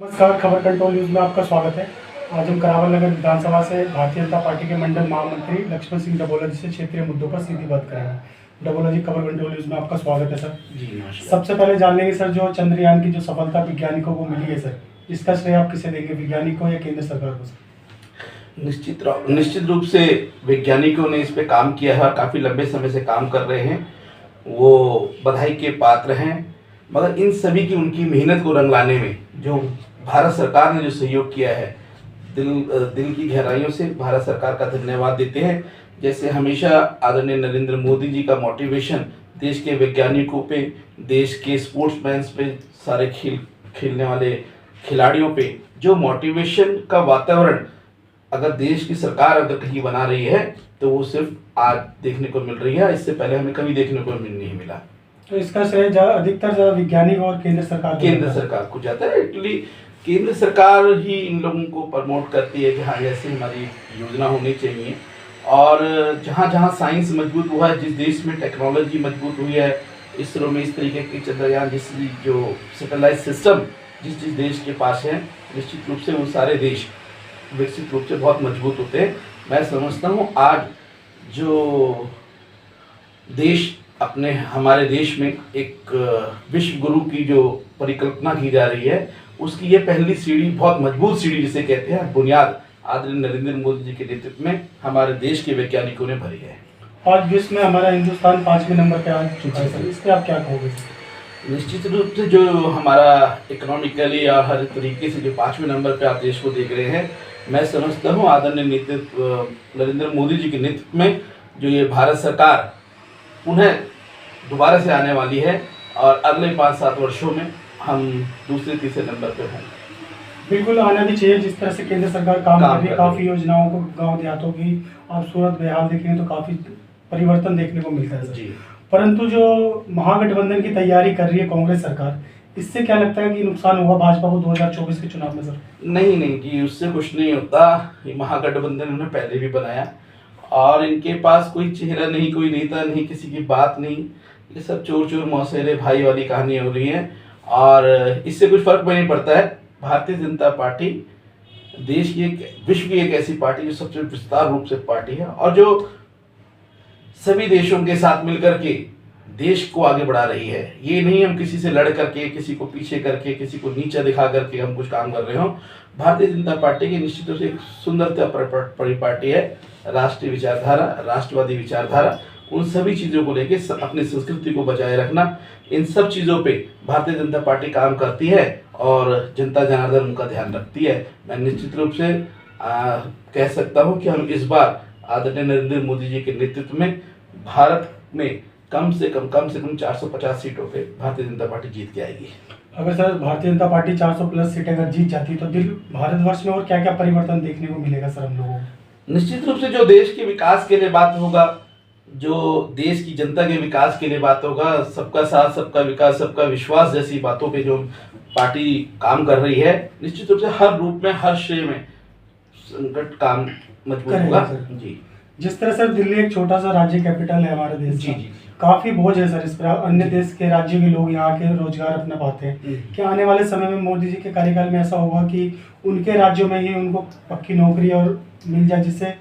नमस्कार, खबर control news में आपका स्वागत है। आज हम करावल नगर विधानसभा से भारतीय जनता पार्टी के मंडल महामंत्री लक्ष्मण सिंह डबोला जी से क्षेत्रीय मुद्दों पर सीधी बात करेंगे। डबोला जी, खबर कंट्रोल न्यूज़ में आपका स्वागत है सर। जी नमस्कार। सबसे पहले जान लेंगे सर, जो चंद्रयान की जो सफलता वैज्ञानिकों को मिली है सर, इसका श्रेय आप किसे देंगे, वैज्ञानिकों या केंद्र सरकार को सर? निश्चित रूप से वैज्ञानिकों ने इस पे काम किया है और काफ़ी लंबे समय से काम कर रहे हैं, वो बधाई के पात्र हैं। मगर इन सभी की उनकी मेहनत को रंग लाने में जो भारत सरकार ने जो सहयोग किया है, दिल की गहराइयों से भारत सरकार का धन्यवाद देते हैं। जैसे हमेशा आदरणीय नरेंद्र मोदी जी का मोटिवेशन देश के वैज्ञानिकों पे, देश के स्पोर्ट्समैन पे, सारे खेलने वाले खिलाड़ियों पे जो मोटिवेशन का वातावरण अगर देश की सरकार अगर कहीं बना रही है तो वो सिर्फ आज देखने को मिल रही है। इससे पहले हमें कभी देखने को नहीं मिला। तो इसका श्रेय अधिकतर वैज्ञानिक और केंद्र सरकार को जाता है। एक्चुअली केंद्र सरकार ही इन लोगों को प्रमोट करती है कि हाँ ऐसे हमारी योजना होनी चाहिए। और जहाँ जहाँ साइंस मजबूत हुआ है, जिस देश में टेक्नोलॉजी मजबूत हुई है, इसरो में इस तरीके की चंद्रयान जो सैटेलाइट सिस्टम जिस देश के पास है, निश्चित रूप से वो सारे देश विकसित रूप से बहुत मजबूत होते हैं। मैं समझता हूँ आज जो देश हमारे देश में एक विश्व गुरु की जो परिकल्पना की जा रही है, उसकी ये पहली सीढ़ी, बहुत मजबूत सीढ़ी जिसे कहते हैं, बुनियाद आदरणीय नरेंद्र मोदी जी के नेतृत्व में हमारे देश के वैज्ञानिकों ने भरी है। आज विश्व में हमारा हिंदुस्तान 5वें नंबर पे आ चुका है सर, इस पर आप क्या कहोगे? निश्चित रूप से जो हमारा इकोनॉमिकली और हर तरीके से जो 5वें नंबर पे आप देश को देख रहे हैं, मैं समझता हूँ आदरणीय नेतृत्व नरेंद्र मोदी जी के नेतृत्व में जो ये भारत सरकार पुनः दोबारा से आने वाली है और अगले 5-7 वर्षों में हम दूसरे-तीसरे नंबर पे होंगे। बिल्कुल आना भी चाहिए। जिस तरह से केंद्र सरकार काम कर रही है, काफ़ी योजनाओं को गांव देहातों की आप सूरत बेहाल देखेंगे तो काफ़ी परिवर्तन देखने को मिलता है जी। परंतु जो महागठबंधन की तैयारी कर रही है कांग्रेस सरकार, इससे क्या लगता है कि नुकसान होगा भाजपा को 2024 के चुनाव में सर? नहीं जी, उससे कुछ नहीं होता। ये महागठबंधन उन्होंने पहले भी बनाया और इनके पास कोई चेहरा नहीं, कोई नेता नहीं, किसी की बात नहीं। ये सब चोर चोर मौसेरे भाई वाली कहानी हो रही है और इससे कुछ फर्क नहीं पड़ता है। भारतीय जनता पार्टी देश की विश्व की एक ऐसी पार्टी जो सबसे विस्तार रूप से पार्टी है और जो सभी देशों के साथ मिलकर के देश को आगे बढ़ा रही है। ये नहीं हम किसी से लड़ करके, किसी को पीछे करके, किसी को नीचा दिखा करके हम कुछ काम कर रहे हो। भारतीय जनता पार्टी की निश्चित रूप से एक सुंदरता परिपाटी है। राष्ट्रीय विचारधारा, राष्ट्रवादी विचारधारा, उन सभी चीज़ों को लेके अपनी संस्कृति को बचाए रखना, इन सब चीज़ों पे भारतीय जनता पार्टी काम करती है और जनता जनार्दन उनका ध्यान रखती है। मैं निश्चित रूप से कह सकता हूँ कि हम इस बार आदरणीय नरेंद्र मोदी जी के नेतृत्व में भारत में कम से कम 450 सीटों पे भारतीय जनता पार्टी जीत के आएगी। अगर sir Bharatiya Janata party 400 plus सीटें अगर जीत जाती तो भारतवर्ष में और क्या क्या परिवर्तन देखने को मिलेगा सर हम लोगों को? निश्चित रूप से जो देश के विकास के लिए बात होगा, जो देश की जनता के विकास के लिए बात होगा, सबका साथ, सबका विकास, सबका विश्वास जैसी बातों पे जो पार्टी काम कर रही है, निश्चित रूप से हर रूप में, हर श्रेय में संकट काम मजबूत होगा जी। जिस तरह सर दिल्ली एक छोटा सा राज्य कैपिटल है हमारे देश का, काफी बोझ है सर इस पर। अन्य देश के राज्यों के लोग यहाँ के रोजगार अपना पाते हैं। क्या आने वाले समय में मोदी जी के कार्यकाल में ऐसा होगा कि उनके राज्यों में ही उनको पक्की नौकरी और मिल जाए, जिससे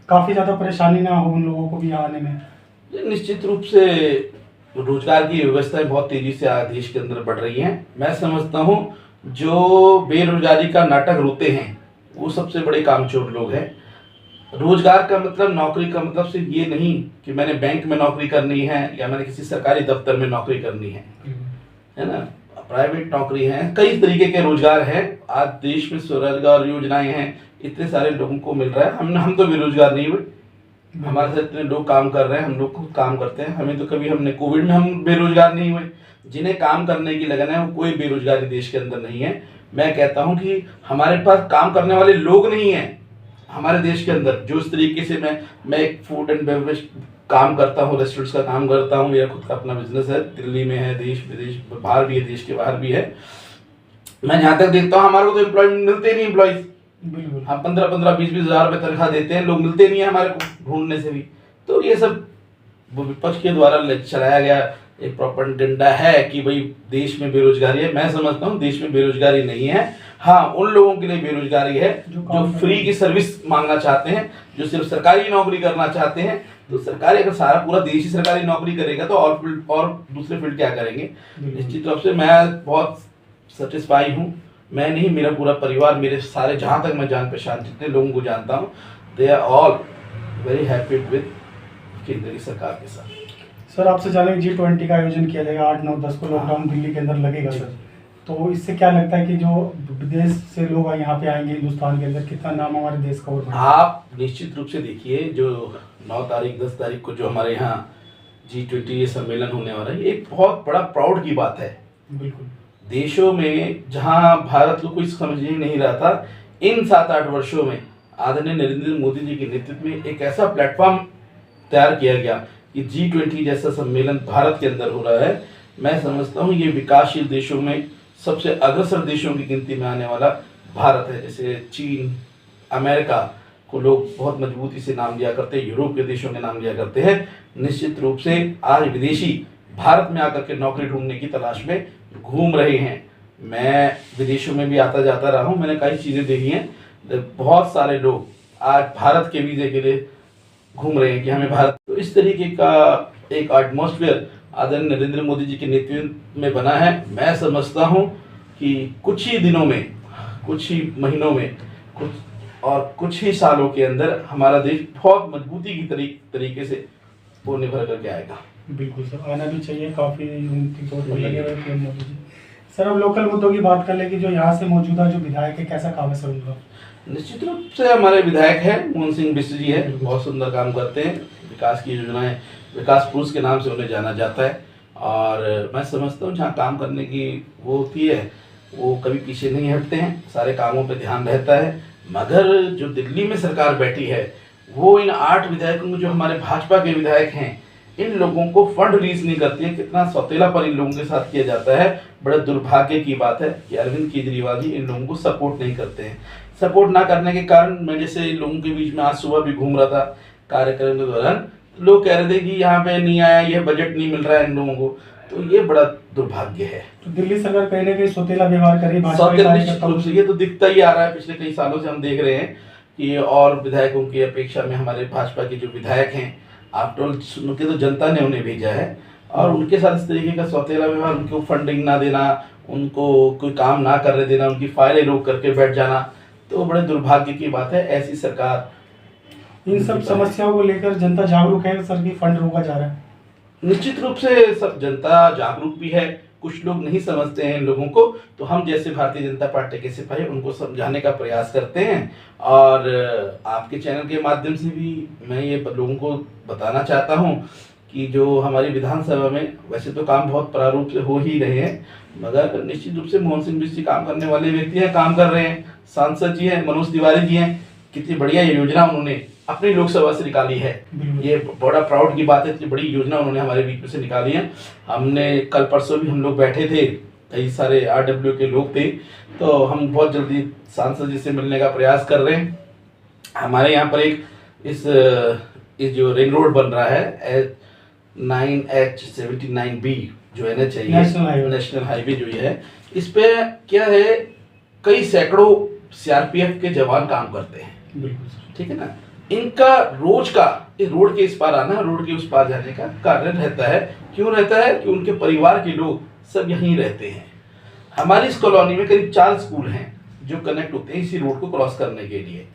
काफी ज्यादा परेशानी ना हो उन लोगों को भी यहाँ आने में? निश्चित रूप से रोजगार की व्यवस्थाएं बहुत तेजी से देश के अंदर बढ़ रही हैं। मैं समझता हूँ जो बेरोजगारी का नाटक रोते हैं वो सबसे बड़े कामचोर लोग हैं। रोजगार का मतलब, नौकरी का मतलब सिर्फ ये नहीं कि मैंने बैंक में नौकरी करनी है या मैंने किसी सरकारी दफ्तर में नौकरी करनी है ना। प्राइवेट नौकरी है, कई तरीके के रोजगार हैं। आज देश में स्वरोजगार योजनाएं हैं, इतने सारे लोगों को मिल रहा है। हम तो बेरोजगार नहीं हुए, हमारे साथ इतने लोग काम कर रहे हैं, हम लोग खुद काम करते हैं। हमें तो कभी, हमने कोविड में हम बेरोजगार नहीं हुए। जिन्हें काम करने की लगन है वो कोई बेरोजगारी देश के अंदर नहीं है। मैं कहता हूँ कि हमारे पास काम करने वाले लोग नहीं हैं हमारे देश के अंदर। जो इस तरीके से मैं एक फूड एंड बेवरेज काम करता हूँ, रेस्टोरेंट्स का काम करता हूँ, मेरा खुद का अपना बिजनेस है, दिल्ली में है, देश विदेश बाहर भी है, देश के बाहर भी है। मैं जहाँ तक देखता हूँ हमारे को तो एम्प्लॉयमेंट मिलते नहीं, एम्प्लॉइज। हम 15-15, 20-20 हज़ार रुपये तनख्वाह देते हैं, लोग मिलते नहीं है हमारे को ढूंढने से भी। तो ये सब विपक्ष के द्वारा चलाया गया एक प्रोपेगेंडा है कि भाई देश में बेरोजगारी है। मैं समझता हूँ देश में बेरोजगारी नहीं है। हाँ, उन लोगों के लिए बेरोजगारी है जो जो फ्री की सर्विस मांगना चाहते हैं, जो सिर्फ सरकारी नौकरी करना चाहते हैं। तो सरकारी अगर सारा पूरा देश ही सरकारी नौकरी करेगा तो और दूसरे फील्ड क्या करेंगे। निश्चित रूप से मैं बहुत सेटिस्फाई हूँ, मैं नहीं, मेरा पूरा परिवार, मेरे सारे, जहाँ तक मैं जान पहचान जितने लोगों को जानता हूँ, they are all very happy with केंद्र की सरकार के साथ। सर आपसे जाने G20 का आयोजन किया जाएगा 8, 9, 10 को लॉकडाउन दिल्ली के अंदर लगेगा सर, तो इससे क्या लगता है कि जो विदेश से लोग यहाँ पे आएंगे हिंदुस्तान के अंदर, कितना नाम हमारे देश का और बढ़ेगा? आप निश्चित रूप से देखिए, जो 9 तारीख 10 तारीख को जो हमारे यहाँ G20 ये सम्मेलन होने वाला है, ये एक बहुत बड़ा प्राउड की बात है। बिल्कुल। देशों में जहां भारत को कोई समझ ही नहीं रहा था, इन 7-8 वर्षों में आदरणीय नरेंद्र मोदी जी के नेतृत्व में एक ऐसा प्लेटफॉर्म तैयार किया गया कि G20 जैसा सम्मेलन भारत के अंदर हो रहा है। मैं समझता हूँ ये विकासशील देशों में सबसे अग्रसर देशों की गिनती में आने वाला भारत है। जैसे चीन, अमेरिका को लोग बहुत मजबूती से नाम लिया करते हैं, यूरोप के देशों के नाम लिया करते हैं। निश्चित रूप से आज विदेशी भारत में आकर के नौकरी ढूंढने की तलाश में घूम रहे हैं। मैं विदेशों में भी आता जाता रहा हूँ, मैंने कई चीज़ें देखी हैं। बहुत सारे लोग आज भारत के वीज़े के लिए घूम रहे हैं कि हमें भारत, तो इस तरीके का एक एटमॉस्फेयर आदरणीय नरेंद्र मोदी जी के नेतृत्व में बना है। मैं समझता हूँ कि कुछ ही दिनों में, कुछ ही महीनों में, कुछ ही सालों के अंदर हमारा देश बहुत मजबूती की तरीके से वो निभर करके आएगा। बिल्कुल सर, आना भी चाहिए, काफ़ी उनकी तौर पर लगे हुए पीएम मोदी जी। सर अब लोकल मुद्दों की बात कर ले कि जो यहाँ से मौजूदा जो विधायक है, कैसा काम है सर उनका? निश्चित रूप से हमारे विधायक हैं मोहन सिंह बिष्ट जी है, बहुत सुंदर काम करते हैं। विकास की योजनाएं, विकास पुरुष के नाम से उन्हें जाना जाता है। और मैं समझता हूँ जहाँ काम करने की वो होती है, वो कभी पीछे नहीं हटते हैं, सारे कामों पे ध्यान रहता है। मगर जो दिल्ली में सरकार बैठी है, वो इन 8 विधायकों को, जो हमारे भाजपा के विधायक हैं, इन लोगों को फंड रिलीज नहीं करती है। कितना सौतेलापन इन लोगों के साथ किया जाता है। बड़े दुर्भाग्य की बात है कि अरविंद केजरीवाल जी इन लोगों को सपोर्ट नहीं करते हैं। सपोर्ट ना करने के कारण मैं जैसे इन लोगों के बीच में आज सुबह भी घूम रहा था कार्यक्रम के दौरान, लोग कह रहे थे कि यहाँ पे नहीं आया, यह बजट नहीं मिल रहा है इन लोगों को, तो ये बड़ा दुर्भाग्य है। तो दिल्ली सरकार कहीं ना कहीं सौतेला व्यवहार कर रही है निश्चित रूप से ये तो दिखता ही आ रहा है, पिछले कई सालों से हम देख रहे हैं कि और विधायकों की अपेक्षा में हमारे भाजपा के जो विधायक हैं, आफ्टर ऑल उनके तो जनता ने उन्हें भेजा है, और उनके साथ इस तरीके का सौतेला व्यवहार, उनको फंडिंग ना देना, उनको कोई काम ना करने देना, उनकी फाइलें रोक करके बैठ जाना, तो बड़े दुर्भाग्य की बात है। ऐसी सरकार, इन सब समस्याओं को लेकर जनता जागरूक है सर कि फंड रोका जा रहा है? निश्चित रूप से सब जनता जागरूक भी है, कुछ लोग नहीं समझते हैं इन लोगों को, तो हम जैसे भारतीय जनता पार्टी के सिपाही उनको समझाने का प्रयास करते हैं। और आपके चैनल के माध्यम से भी मैं ये लोगों को बताना चाहता हूँ कि जो हमारी विधानसभा में वैसे तो काम बहुत प्रारूप से हो ही रहे हैं, मगर निश्चित रूप से मोहन सिंह बिष्ट जी काम करने वाले व्यक्ति हैं, काम कर रहे हैं। सांसद जी हैं, मनोज तिवारी जी हैं, कितनी बढ़िया ये योजना उन्होंने अपनी लोकसभा से निकाली है। ये बड़ा प्राउड की बात है, इतनी बड़ी योजना उन्होंने हमारे बीच में से निकाली है। हमने कल परसों भी हम लोग बैठे थे, कई सारे RW के लोग थे, तो हम बहुत जल्दी सांसद जी से मिलने का प्रयास कर रहे हैं। हमारे यहाँ पर एक इस जो रिंग रोड बन रहा है 9H79B जो NH है, नेशनल हाईवे जो ये है, इस पे क्या है, कई सैकड़ों CRPF के जवान काम करते हैं, ठीक है ना। इनका रोज का इस रोड के इस पार आना, रोड के उस पार जाने का कार्य रहता है। क्यों रहता है कि उनके परिवार के लोग सब यहीं रहते हैं। हमारी इस कॉलोनी में करीब 4 स्कूल हैं जो कनेक्ट होते हैं इसी रोड को क्रॉस करने के लिए,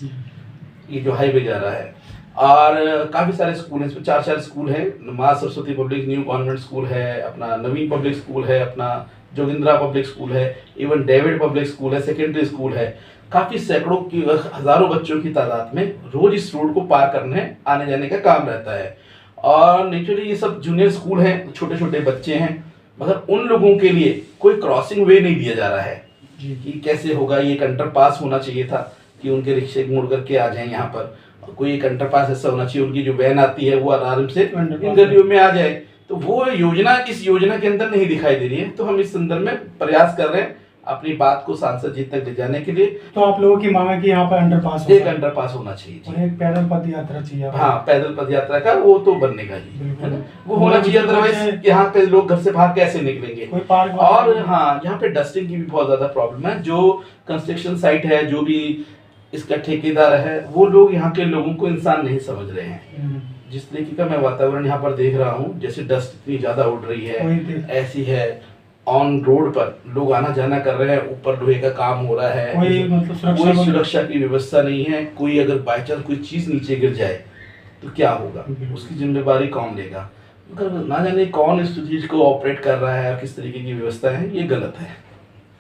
ये जो हाईवे जा रहा है। और काफ़ी सारे स्कूल हैं, इसमें 4 स्कूल हैं। माँ Saraswati public new convent school है, अपना नवीन पब्लिक स्कूल है, अपना जोगिंद्रा पब्लिक स्कूल है, इवन डेविड पब्लिक स्कूल है, सेकेंडरी स्कूल है। काफ़ी सैकड़ों की, हज़ारों बच्चों की तादाद में रोज इस रोड को पार करने आने जाने का काम रहता है। और नेचुरली ये सब जूनियर स्कूल हैं, छोटे छोटे बच्चे हैं, मगर उन लोगों के लिए कोई क्रॉसिंग वे नहीं दिया जा रहा है कि कैसे होगा। ये एक अंडर पास होना चाहिए था कि उनके रिक्शे मुड़ करके आ जाएं यहाँ पर, कोई एक अंडर पास ऐसा होना चाहिए, उनकी जो वैन आती है वो आराम से इन गलियों में आ जाए। तो वो योजना इस योजना के अंदर नहीं दिखाई दे रही है, तो हम इस संदर्भ में प्रयास कर रहे हैं। अपनी बात को सांसद जी तक ले जाने के लिए तो आप लोगों की मांग है कि यहाँ पर अंडरपास हो एक अंडरपास होना चाहिए जी। और एक पैदल पद यात्रा चाहिए। हाँ, पैदल पद यात्रा का वो तो बनने का ही है बिल्कुल। ना, वो होना चाहिए, अदरवाइज यहाँ पे लोग घर से बाहर कैसे निकलेंगे। कोई पार्क और हाँ, यहाँ पे डस्टिंग की भी बहुत ज्यादा प्रॉब्लम है। जो कंस्ट्रक्शन साइट है, जो भी इसका ठेकेदार है, वो लोग यहाँ के लोगों को इंसान नहीं समझ रहे हैं। जिस तरीके का मैं वातावरण यहाँ पर देख रहा हूँ, जैसे डस्ट इतनी ज्यादा उड़ रही है, ऐसी है। ऑन रोड पर लोग आना जाना कर रहे हैं, ऊपर लोहे का काम हो रहा है, कोई सुरक्षा की व्यवस्था नहीं है। कोई अगर बाई चांस कोई चीज नीचे गिर जाए तो क्या होगा, उसकी जिम्मेदारी कौन लेगा। ना जाने कौन इस चीज को ऑपरेट कर रहा है, किस तरीके की व्यवस्था है, ये गलत है।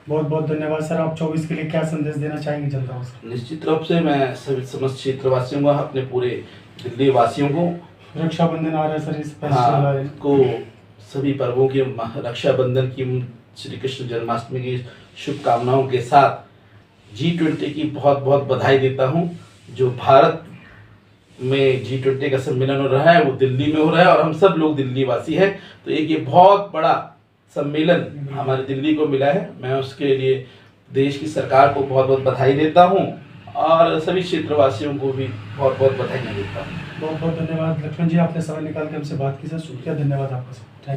बहुत बहुत धन्यवाद सर। आप 24 के लिए क्या संदेश देना चाहेंगे जनता को? निश्चित रूप से मैं सभी समस्त क्षेत्रवासियों को, अपने पूरे दिल्ली वासियों को, रक्षाबंधन आ रहा है सर, इस हाँ, को सभी पर्वों की, रक्षाबंधन की, श्री कृष्ण जन्माष्टमी की शुभकामनाओं के साथ G20 की बहुत बहुत बधाई देता हूँ। जो भारत में G20 का सम्मेलन हो रहा है वो दिल्ली में हो रहा है और हम सब लोग दिल्ली वासी हैं, तो एक ये बहुत बड़ा सम्मेलन हमारे दिल्ली को मिला है। मैं उसके लिए देश की सरकार को बहुत बहुत बधाई देता हूँ और सभी क्षेत्रवासियों को भी बहुत बहुत बधाई देता हूँ। बहुत बहुत धन्यवाद लक्ष्मण जी, आपने समय निकाल के हमसे बात की सर, शुक्रिया, धन्यवाद आपका सर।